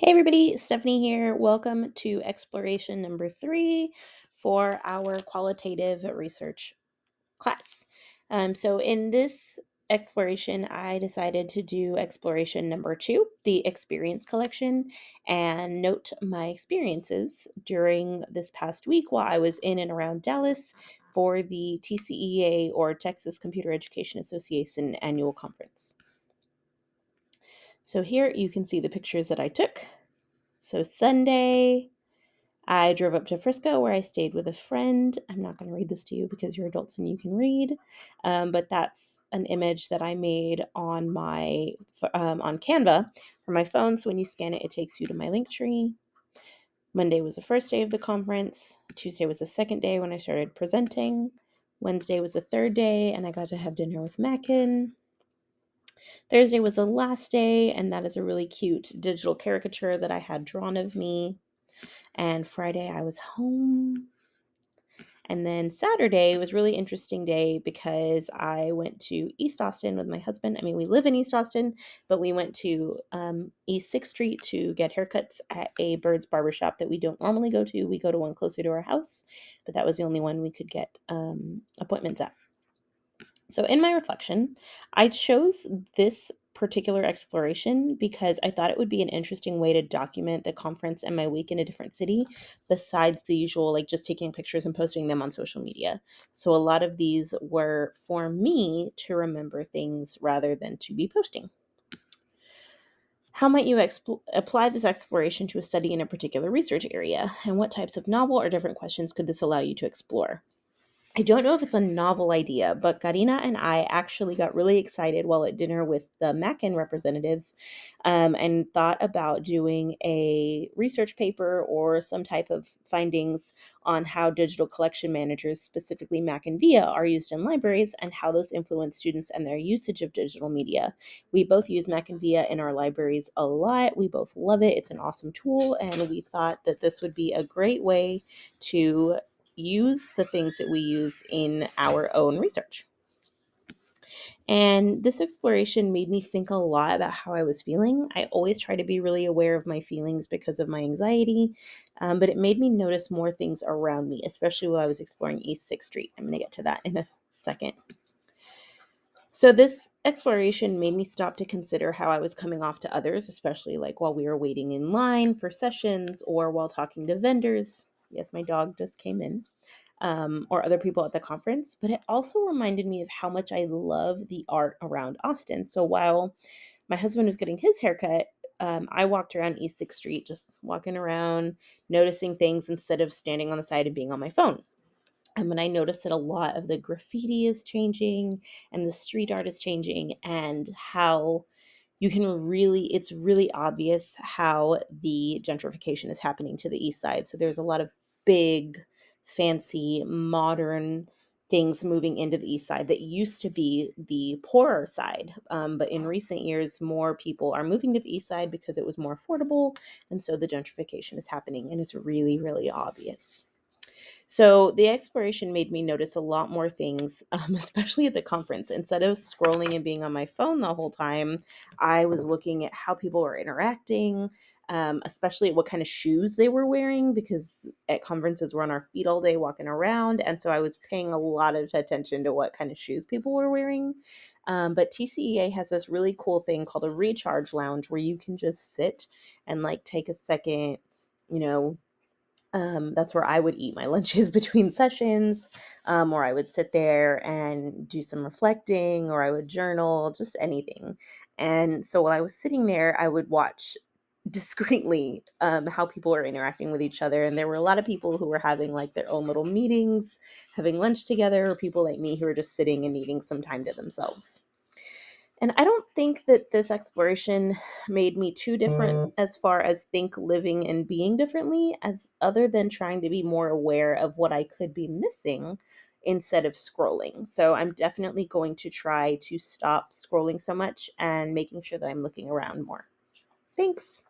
Hey everybody, Stephanie here. Welcome to exploration number 3 for our qualitative research class. So in this exploration, I decided to do exploration number 2, the experience collection, and note my experiences during this past week while I was in and around Dallas for the TCEA, or Texas Computer Education Association, annual conference. So here you can see the pictures that I took. So Sunday, I drove up to Frisco where I stayed with a friend. I'm not going to read this to you because you're adults and you can read, but that's an image that I made on on Canva for my phone. So when you scan it, it takes you to my link tree. Monday was the first day of the conference. Tuesday was the second day when I started presenting. Wednesday was the third day, and I got to have dinner with Mackin. Thursday was the last day, and that is a really cute digital caricature that I had drawn of me. And Friday I was home. And then Saturday was a really interesting day because I went to East Austin with my husband. I mean, we live in East Austin, but we went to East 6th Street to get haircuts at a Bird's Barbershop that we don't normally go to. We go to one closer to our house, but that was the only one we could get appointments at. So in my reflection, I chose this particular exploration because I thought it would be an interesting way to document the conference and my week in a different city, besides the usual, like just taking pictures and posting them on social media. So a lot of these were for me to remember things rather than to be posting. How might you apply this exploration to a study in a particular research area? And what types of novel or different questions could this allow you to explore? I don't know if it's a novel idea, but Karina and I actually got really excited while at dinner with the Mackin representatives, and thought about doing a research paper or some type of findings on how digital collection managers, specifically Mac and VIA, are used in libraries and how those influence students and their usage of digital media. We both use Mac and VIA in our libraries a lot. We both love it. It's an awesome tool, and we thought that this would be a great way to use the things that we use in our own research. And this exploration made me think a lot about how I was feeling. I always try to be really aware of my feelings because of my anxiety, but it made me notice more things around me, especially while I was exploring East 6th Street. I'm going to get to that in a second. So this exploration made me stop to consider how I was coming off to others, especially like while we were waiting in line for sessions or while talking to vendors. Yes, my dog just came in. Or other people at the conference, but it also reminded me of how much I love the art around Austin. So while my husband was getting his haircut, I walked around East 6th Street, just walking around, noticing things instead of standing on the side and being on my phone. And I noticed that a lot of the graffiti is changing and the street art is changing, and how it's really obvious how the gentrification is happening to the east side. So there's a lot of big, fancy, modern things moving into the east side that used to be the poorer side. But in recent years, more people are moving to the east side because it was more affordable. And so the gentrification is happening, and it's really, really obvious. So the exploration made me notice a lot more things, especially at the conference. Instead of scrolling and being on my phone the whole time, I was looking at how people were interacting, especially what kind of shoes they were wearing, because at conferences we're on our feet all day walking around. And so I was paying a lot of attention to what kind of shoes people were wearing. But TCEA has this really cool thing called a recharge lounge where you can just sit and like take a second, you know, that's where I would eat my lunches between sessions, or I would sit there and do some reflecting, or I would journal, just anything. And so while I was sitting there, I would watch discreetly how people are interacting with each other. And there were a lot of people who were having like their own little meetings, having lunch together, or people like me who were just sitting and needing some time to themselves. And I don't think that this exploration made me too different as far as think living and being differently, as other than trying to be more aware of what I could be missing instead of scrolling. So I'm definitely going to try to stop scrolling so much and making sure that I'm looking around more. Thanks.